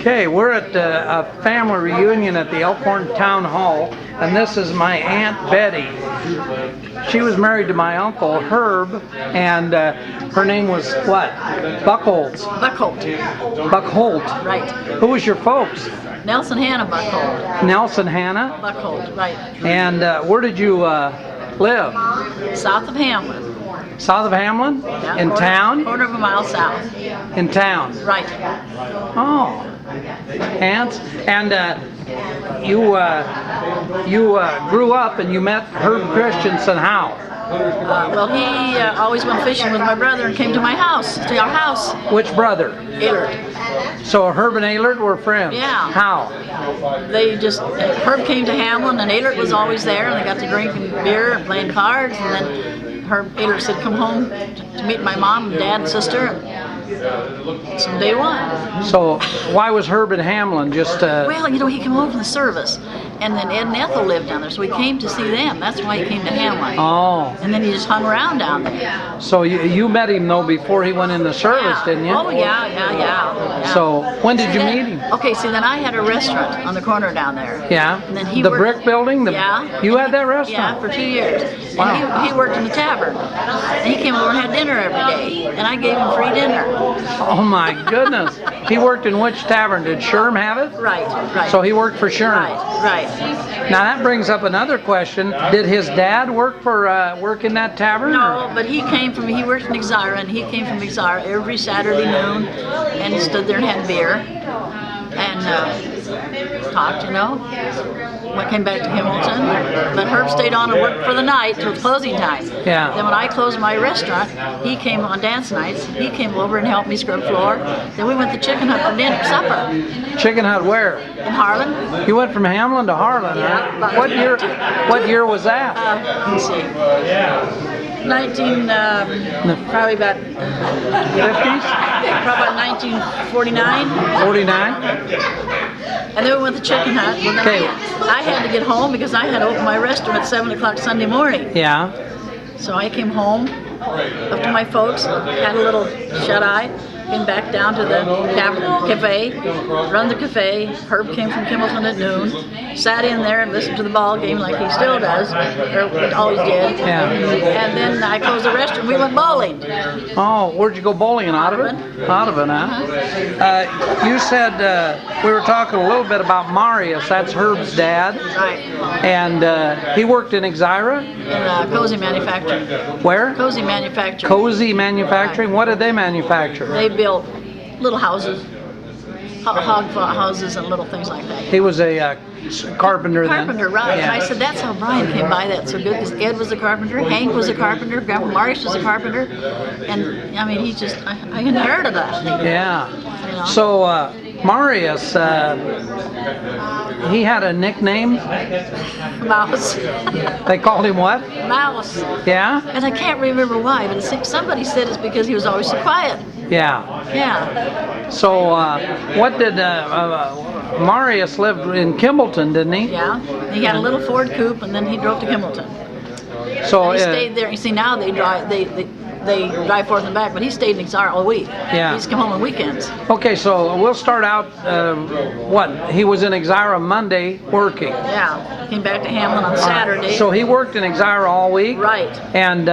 Okay, we're at a family reunion at the Elk Horn Town Hall, and this is my Aunt Betty. She was married to my uncle Herb, and her name was what? Buckholz. Buckholt. Buckholt. Right. Who was your folks? Nelson Hannah Buckholt. Nelson Hannah. Buckholt, right. And where did you live? South of Hamlin. South of Hamlin? Yeah, In town? Quarter of a mile south. In town. Right. Oh, aunts. And you grew up and you met Herb Christensen how? Well, he always went fishing with my brother and came to my house, to our house. Which brother? Ehlert. So Herb and Ehlert were friends? Yeah. How? They just, Herb came to Hamlin and Ehlert was always there, and they got to drinking beer and playing cards, and then Ehlert said come home to meet my mom and dad and sister, and so day one. So why was Herb in Hamlin? Just well, you know, he came home from the service, and then Ed and Ethel lived down there, so he came to see them. That's why he came to Hamlin. Oh. And then he just hung around down there. So you met him though before he went in the service, Yeah. didn't you? Oh yeah. So when did you meet him? Okay, so then I had a restaurant on the corner down there. Yeah. And then he the worked, brick building? Yeah. You had that restaurant? Yeah, for 2 years. Wow. And he worked in the tavern. And he came over and had dinner every day. And I gave him free dinner. Oh my goodness. He worked in which tavern? Did Sherm have it? Right. So he worked for Sherm. Right. Now that brings up another question. Did his dad work in that tavern? No, but he worked in Exira, and he came from Exira every Saturday noon and he stood there and had beer and talked, you know. Came back to Hamilton, but Herb stayed on and worked for the night till closing time. Yeah. Then when I closed my restaurant, he came on dance nights. He came over and helped me scrub floor. Then we went to Chicken Hut for dinner, supper. Chicken Hut where? In Harlan. You went from Hamlin to Harlan, Yeah. huh? What year was that? Let's see. Probably about 50s? Probably about 1949. 49? And then we went to Chicken Hut. Well, then I had to get home because I had to open my restaurant at 7 o'clock Sunday morning. Yeah. So I came home up to my folks, had a little shut-eye, came back down to the cafe, run the cafe. Herb came from Kimballton at noon, sat in there and listened to the ball game like he still does, or always did. Yeah. And then I closed the restaurant. We went bowling. Oh, where'd you go bowling? In Audubon? Audubon, huh? You said we were talking a little bit about Marius. That's Herb's dad. Right. And he worked in Exira? In Cozy Manufacturing. Where? Cozy Manufacturing. Cozy Manufacturing? What did they manufacture? They built little houses, hog houses and little things like that. He was a carpenter then? Carpenter, right. Yeah. And I said, that's how Brian came by that so good, because Ed was a carpenter, Hank was a carpenter, Grandpa Marius was a carpenter, and I mean, I inherited that. Yeah. You know? So, Marius, he had a nickname? Mouse. They called him what? Mouse. Yeah? And I can't remember why, but somebody said it's because he was always so quiet. Yeah. Yeah. So, what did Marius lived in Kimballton, didn't he? Yeah. He had a little Ford coupe, and then he drove to Kimballton. So And he stayed there. You see, now they drive forth and back, but he stayed in Exira all week. Yeah. He used to come home on weekends. Okay, so we'll start out. What? He was in Exira Monday working. Yeah. Came back to Hamlin on Saturday. So he worked in Exira all week. Right. And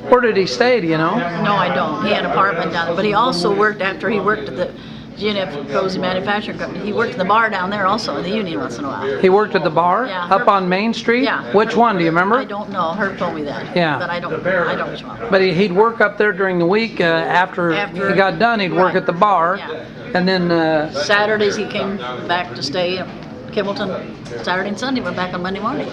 where did he stay? Do you know? No, I don't. He had an apartment down there, but he also worked after he worked at the GNF Cozy Manufacturing Company. He worked at the bar down there also in the union once in a while. He worked at the bar? Yeah. Up on Main Street? Yeah. Which one? Do you remember? I don't know. Herb told me that. Yeah. But I don't which one. But he'd work up there during the week. After he got done, he'd work Right. at the bar. Yeah. And then Saturdays he came back to stay in Kimballton. Saturday and Sunday, went back on Monday morning.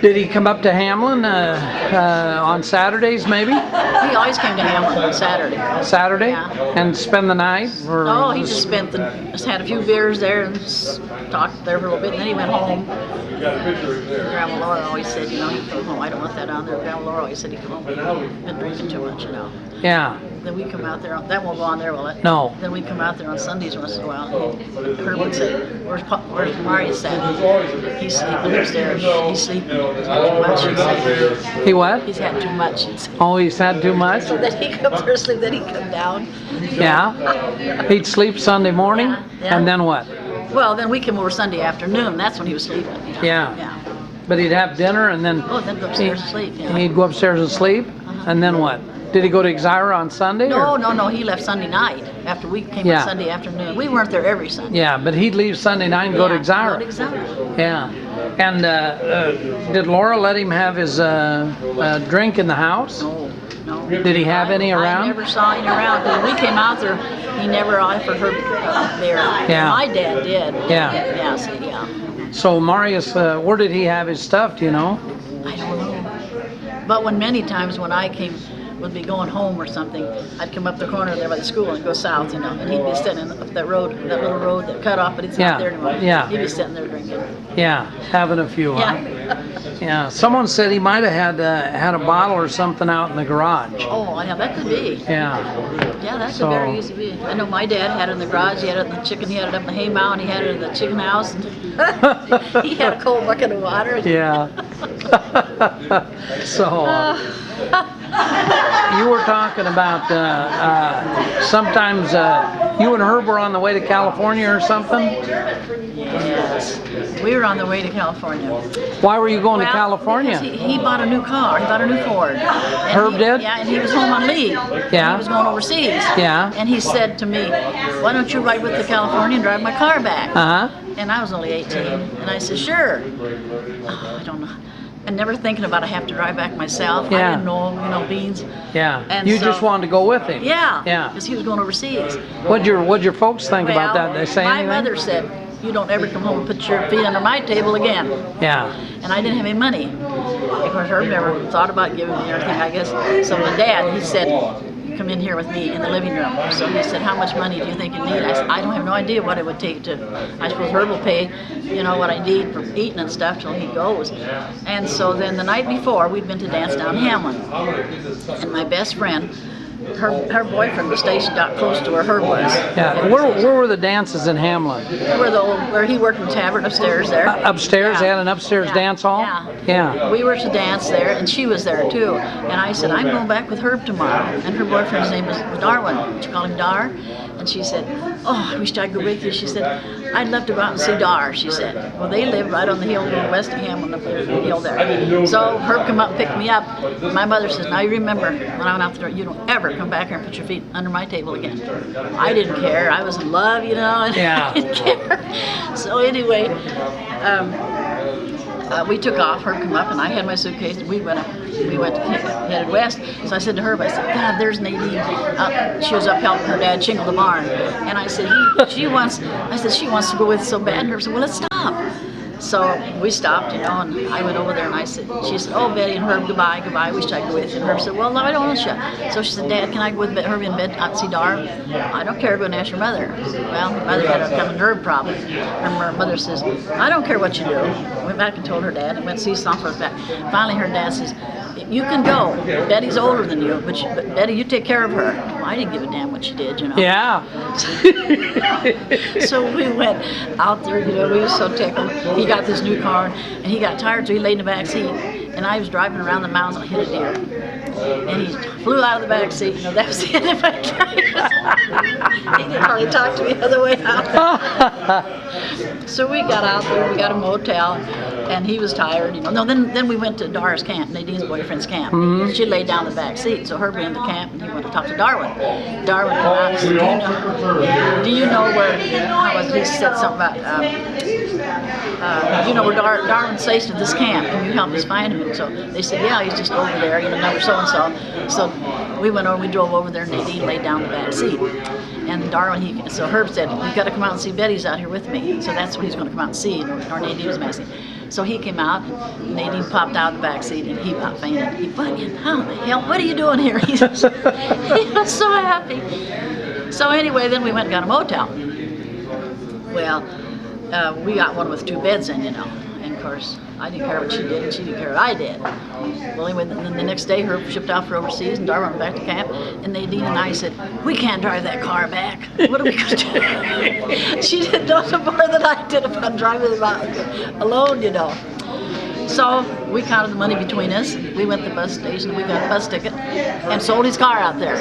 did he come up to Hamlin on Saturdays maybe? He always came to Hamlin on Saturday. Saturday? Yeah. And spend the night? Or Oh, he just had a few beers there and talked there for a little bit, and then he went home. Grandma Laura always said, you know, he'd come home. I don't want that on there. Grandma Laura always said he'd come home, but he'd been drinking too much, you know. Yeah. then we come out there. That won't go on there, will it? No. Then we come out there on Sundays once in a while. Herb would say, "Where's Marius at? He's sleeping upstairs. He's sleeping. He's had too much." He'd say. He what? He's had too much. He'd say. Oh, he's had too much? So then he'd come for a sleep. Then he'd come down. Yeah. He'd sleep Sunday morning, Yeah. and then what? Well, then we came over Sunday afternoon. That's when he was sleeping. Yeah. Yeah. But he'd have dinner, and then Oh, then go upstairs and sleep. Yeah. he'd go upstairs and sleep, and then what? Did he go to Exira on Sunday? No, or? no. He left Sunday night after we came Yeah. on Sunday afternoon. We weren't there every Sunday. Yeah, but he'd leave Sunday night and go to Yeah, Exira. Go to Exira. Yeah. And did Laura let him have his drink in the house? No, no. Did he have any around? I never saw him around. When we came out there, he never offered her beer. Yeah. My dad did. Yeah. Yeah, so, yeah. So Marius, where did he have his stuff, do you know? I don't know. But many times when I would be going home or something, I'd come up the corner there by the school and go south, and he'd be sitting up that road, that little road that cut off, but it's Yeah, not there anymore. yeah. He'd be sitting there drinking. Yeah, having a few. Huh? Yeah. Yeah. Someone said he might have had a bottle or something out in the garage. Oh, yeah, that could be. Yeah. Yeah, that could So- very easily be. I know my dad had it in the garage. He had it in the chicken. He had it up in the hay mound. He had it in the chicken house. He had a cold bucket of water. Yeah. So you were talking about sometimes you and Herb were on the way to California or something. Yes, we were on the way to California. Why were you going to Well, California? because he bought a new car. He bought a new Ford. And Herb did? Yeah, and he was home on leave. Yeah. He was going overseas. Yeah. And he said to me, "Why don't you ride with to California and drive my car back?" Uh huh. And I was only 18, and I said, "Sure." Oh, I don't know. And never thinking about I have to drive back myself. Yeah. I didn't know beans. Yeah. And You so- just wanted to go with him. Yeah. Yeah. Because he was going overseas. What'd your folks think about that? Did they say my anything? mother said, "You don't ever come home and put your feet under my table again." Yeah. And I didn't have any money. Of course, Herb never thought about giving me anything, I guess. So my dad, he said, "Come in here with me in the living room." So he said, "How much money do you think you need?" I said, "I don't have no idea what it would take to, I suppose Herb will pay, what I need for eating and stuff till he goes." And so then the night before, we'd been to dance down Hamlin. And my best friend, her boyfriend was stationed out close to where Herb was. Yeah. Where were the dances in Hamlin? Where he worked in the tavern upstairs there. Upstairs? They Yeah. had an upstairs Yeah. dance hall? Yeah. Yeah. We were to dance there, and she was there too. And I said, "I'm going back with Herb tomorrow." And her boyfriend's name was Darwin. She called him Dar. And she said, "Oh, I wish I'd go with you." She said, "I'd love to go out and see Dar," she said. Well, they lived right on the hill going west of Hamlin, up there, the hill there. So Herb come up and picked me up. My mother says, "Now you remember, when I went out the door, you don't ever come back here and put your feet under my table again." I didn't care. I was in love, and Yeah. I didn't care. So anyway, we took off. Herb come up, and I had my suitcase, and we went headed west. So I said to Herb, I said, "God, there's Nadine." She was up helping her dad shingle the barn, and I said, she wants to go with so bad. And Herb said, "Well, let's stop." So we stopped, and I went over there, and she said, "Oh, Betty and Herb, goodbye. I wish I'd go with you." And Herb said, "Well, no, I don't want to." So she said, "Dad, can I go with Herb in bed out and see Dar?" "I don't care, go and ask your mother." Well, my mother had a kind of nerve problem. Her mother says, "I don't care what you do." Went back and told her dad, and went to see Stomper's back. Finally, her dad says, "You can go. Betty's older than you, but Betty, you take care of her." Well, I didn't give a damn what she did, Yeah. So we went out there, we were so tickled. He got this new car, and he got tired, so he laid in the back seat. And I was driving around the mountains, and I hit a deer. And he flew out of the back seat. That was the end of my drive. He didn't hardly talk to me the other way out. So we got out there, we got a motel, and he was tired. No, then we went to Dar's camp, Nadine's boyfriend's camp. Mm-hmm. She laid down in the back seat, so Herb ran in the camp, and he went to talk to Darwin. Darwin came out and said, "Do you know where?" He said something about, where Darwin's stationed at this camp? Can you help us find him? And so they said, "Yeah, he's just over there, number so and so." So we went over, we drove over there, and Nadine laid down in the back seat. And Darwin, so Herb said, "You've got to come out and see Betty's out here with me." So that's what he's going to come out and see, or Nadine was messy. So he came out, and Nadine popped out of the back seat, and he about fainted. "How the hell, what are you doing here?" He was so happy. So anyway, then we went and got a motel. Well, we got one with 2 beds in, And of course, I didn't care what she did, and she didn't care what I did. Well, anyway, then the next day, Herb shipped out for overseas, and Darwin went back to camp, and Nadine and I said, we can't drive that car back. What are we going to do? She didn't know no more than I did about driving it out alone, you know. So we counted the money between us. We went to the bus station, and we got a bus ticket, and sold his car out there.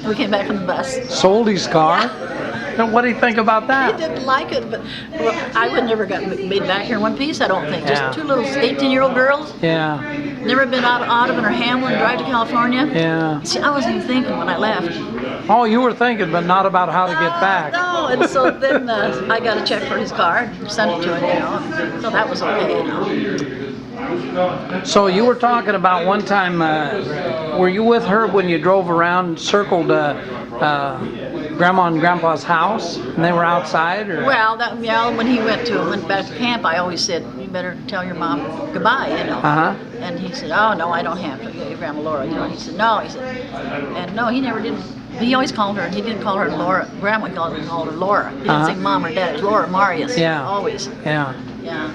We came back from the bus. Sold his car? And what do you think about He that? didn't like it, but well, I would never got made back here in one piece, I don't think. Yeah. Just two little 18-year-old girls. Yeah, Never been out of Audubon or Hamlin, drive to California. yeah. See, I wasn't even thinking when I left. Oh, you were thinking, but not about how to get back. No, and so then I got a check for his car, sent it to him, you know. So that was okay, you know. So you were talking about one time, were you with her when you drove around and circled Grandma and Grandpa's house, and they were outside, or? Well, when he went back to camp, I always said, you better tell your mom goodbye, you know. Uh-huh. And he said, oh, no, I don't have to. Your Grandma Laura, you know. He said, no. He said, and no, he never did. He always called her, he didn't call her Laura. Grandma called her Laura. He didn't say Mom or Dad. It was Laura Marius. Yeah. Always. Yeah. Yeah.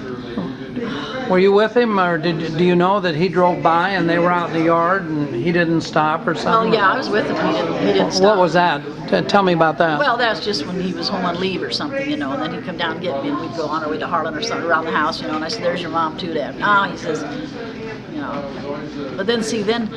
Were you with him, or do you know that he drove by and they were out in the yard and he didn't stop or Well, something? yeah, I was with him. He didn't stop. What was that? Tell me about that. Well, that's just when he was home on leave or something, you know, and then he'd come down and get me, and we'd go on our way to Harlan or something around the house, you know, and I said, there's your mom too, Dad. No, he says, you know. But then, see, then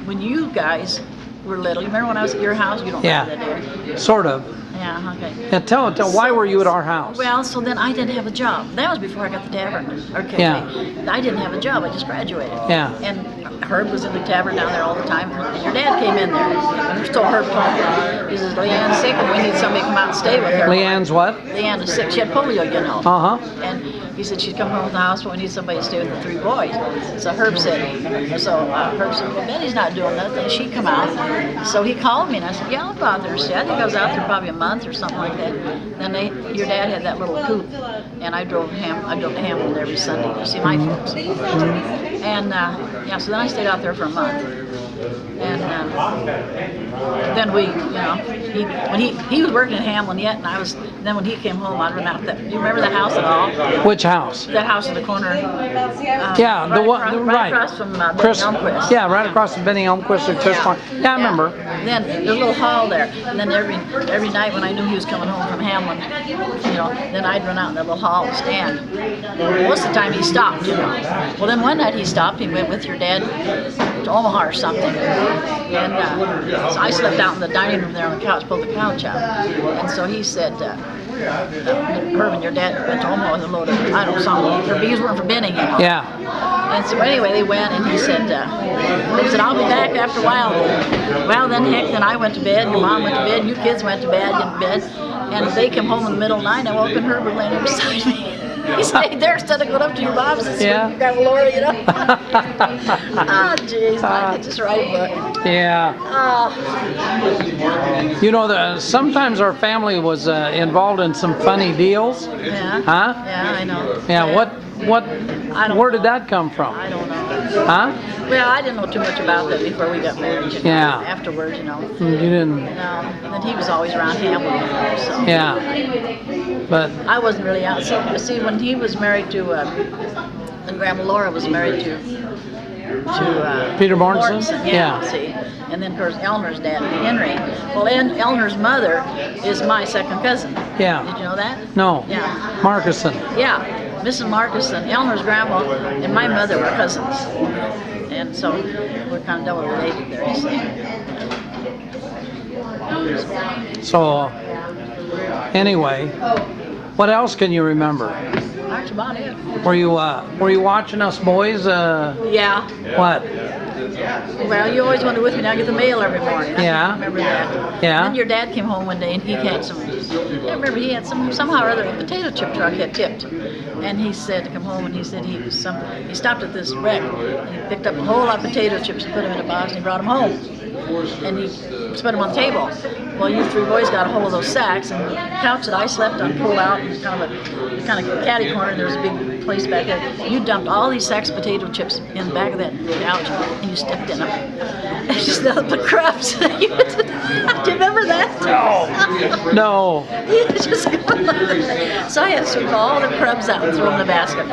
when you guys were little, you remember when I was at your house? You don't remember that, do you? Sort of. Yeah, okay. Yeah, tell why were you at our house? Well, so then I didn't have a job. That was before I got the tavern, or cafe. Yeah. I didn't have a job. I just graduated. Yeah. And Herb was in the tavern down there all the time. And your dad came in there. And there's still Herb told me. He says, Leanne's sick and we need somebody to come out and stay with her. Leanne's what? Leanne is sick. She had polio, you know. Uh-huh. And he said she's come home from the hospital. We need somebody to stay with the three boys. So Herb said, well, Betty's not doing nothing. She'd come out. So he called me and I said, yeah, I'll go out there and stay. I think I was out there probably a month or something like that. Then your dad had that little coupe, and I drove to Hamlin every Sunday to see my folks. And yeah, so then I stayed out there for a month. And then we, you know, he was working in Hamlin yet, and then when he came home, I'd run out that. Do you remember that house at all? Which house? That house in the corner. Yeah, the one, right across from Chris, Benny Elmquist. Yeah, right across from Benny Elmquist or Chris Farm. Yeah, I remember. Then there's a little hall there, and then every night when I knew he was coming home from Hamlin, you know, then I'd run out in that little hall and stand. Most of the time he stopped, you know. Well, then one night he stopped. He went with your dad to Omaha or something, and so I slept out in the dining room there on the couch, pulled the couch out, and so he said, Herb and your dad went to Omaha with a load of, I don't know, something for bees weren't for Benny, you know. Yeah. And so anyway, they went, and he said, I'll be back after a while. Well, then heck, then I went to bed, your mom went to bed, you kids went to bed, and they came home in the middle of the night, and I woke and Herb was laying there beside me. He stayed there instead of going up to your mom's and Yeah. Grandma Laura, you know. Ah, jeez, I could just write a book. Yeah. You know, sometimes our family was involved in some funny deals. Yeah. Huh? Yeah, I know. Yeah. Where did that come from? I don't know. Huh? Well, I didn't know too much about that before we got married. You know, Yeah. Afterwards, you know. You didn't. No, and he was always around Hamlin, you know, so. Yeah. But I wasn't really out. See, when he was married to, when Grandma Laura was married to Peter Mortensen? yeah, Yeah. see. And then, of course, Eleanor's dad, Henry. Well, Eleanor's mother is my second cousin. Yeah. Did you know that? No. Yeah. Marcuson. Yeah. Mrs. Marcuson, Eleanor's grandma, and my mother were cousins. And so we're kind of double related there, you see. So, anyway, what else can you remember? That's about it. Were you watching us boys? Yeah. What? Well, you always wanted with me. Now I get the mail every morning. Yeah. I remember that. Yeah. And then your dad came home one day and he had some. I remember he had somehow or other a potato chip truck had tipped, and he said to come home and he said he stopped at this wreck and he picked up a whole lot of potato chips and put them in a box and he brought them home. And he put them on the table. Well, you three boys got a hold of those sacks, and the couch that I slept on pulled out, and kind of catty corner. There was a big place back there. You dumped all these sacks of potato chips in the back of that couch, and you stepped in them. And just the crumbs. Do you remember that? No. You just So I had to sweep all the crumbs out and throw them in the basket.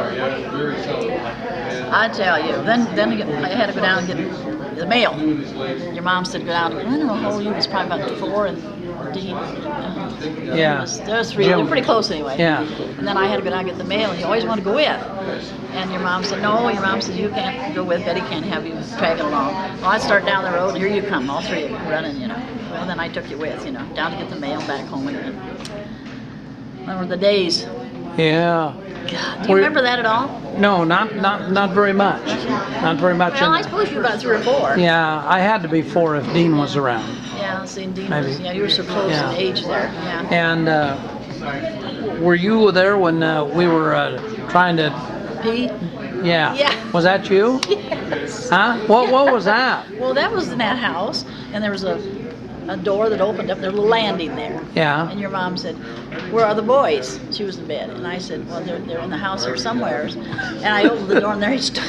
I tell you, then I had to go down and get the mail. Your mom said go down. I don't know how old you was, probably about 4, and Dean. Yeah. There was 3. They were pretty close anyway. Yeah. And then I had to go down and get the mail, and you always want to go with. And your mom said, no, your mom said, you can't go with, Betty can't have you dragging along. Well, I'd start down the road, and here you come, all 3 of you running, you know. Well, then I took you with, you know, down to get the mail, back home again. Remember the days. Yeah. God, do you remember that at all? No, not very much. Not very much. Well, I suppose you were about 3 or 4. Yeah, I had to be 4 if Dean was around. Yeah, see, Dean Maybe. was, you were so close Yeah. in age there. Yeah. And were you there when we were trying to? Pete? Yeah. Yeah. Was that you? Yes. Huh? What was that? Well, that was in that house, and there was a door that opened up. There was a landing there. Yeah. And your mom said, "Where are the boys?" She was in bed, and I said, "Well, they're in the house here somewhere." And I opened the door, and there he stood,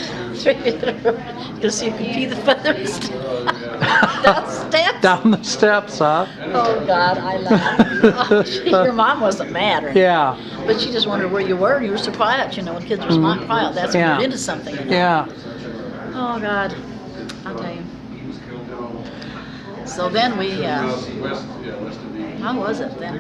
to see if you could pee the feathers down the steps. Down the steps, huh? Oh God, I laughed. Oh, gee, your mom wasn't mad or anything. Yeah. But she just wondered where you were. You were so quiet, you know. When kids were quiet, that's when Yeah. you're into something. You know? Yeah. Oh God, I'll tell you. So then we, how was it then? I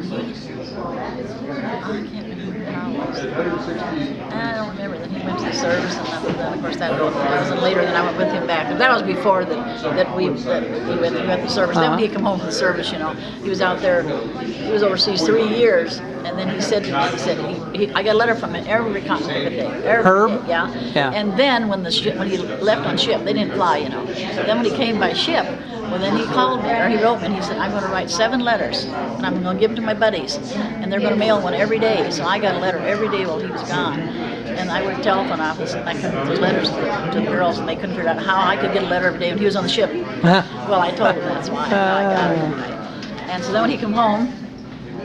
can't remember how it was. I don't remember. Then he went to the service, and then of course that wasn't later. Then I went with him back. But that was before that we went to the service. Then when he came home from the service, you know, he was out there. He was overseas 3 years, and then he said to me, I got a letter from him every day. Herb? Day, yeah. Yeah. And then when he left on ship, they didn't fly, you know. Then when he came by ship, well, then he called me, or he wrote me, and he said, I'm going to write 7 letters, and I'm going to give them to my buddies, and they're going to mail one every day. So I got a letter every day while he was gone. And I went to the telephone office, and I couldn't get letters to the girls, and they couldn't figure out how I could get a letter every day when he was on the ship. Well, I told them that's why. I got it. And so then when he came home,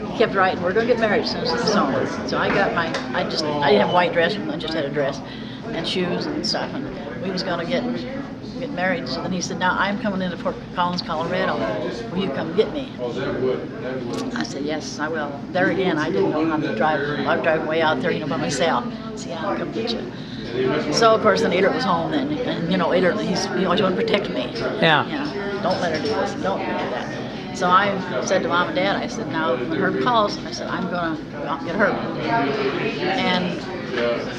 he kept writing, we're going to get married as soon as it's over. So I got I didn't have a white dress, I just had a dress and shoes and stuff, and we was going to get married. So then he said, now I'm coming into Fort Collins, Colorado. Will you come get me? I said, yes, I will. There again, I didn't know how to drive. I was driving way out there, you know, by myself. So yeah, I'll come get you. So of course then Adert was home then, and you know, Adert, he always wanted to protect me. Yeah. You know, don't let her do this, don't do that. So I said to Mom and Dad, I said, now when Herb calls, I said, I'm going to go out and get Herb. And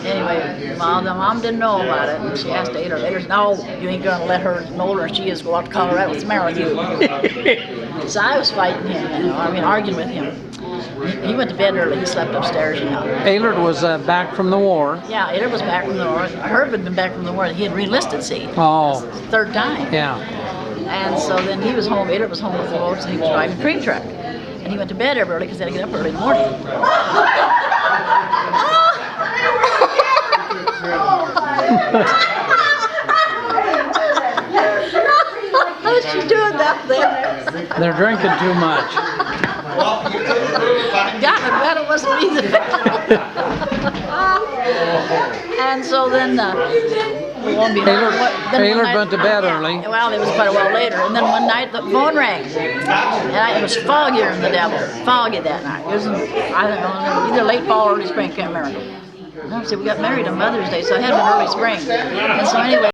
anyway, Mom didn't know about it, and she asked Adert. Adert said, no, you ain't going to let her, older than she is, go out to Colorado. What's the matter with you? So I was fighting him, you know, arguing with him. He went to bed early. He slept upstairs, you know. Ehlert was back from the war. Yeah, Adert was back from the war. Herb had been back from the war. He had re-enlisted, see. Oh. That's the 3rd time. Yeah. And so then he was home. Adert was home with the road, so he was driving a cream truck. And he went to bed early because he had to get up early in the morning. How's she doing that there? They're drinking too much. God, I'm glad it wasn't me that. And so then, Ehlert went to bed early. Well, it was quite a while later. And then one night the phone rang. And it was foggier than the devil. Foggy that night. It was, I don't know, either late fall or early spring, can't remember. No, see, we got married on Mother's Day, so it had been early spring. And so anyway.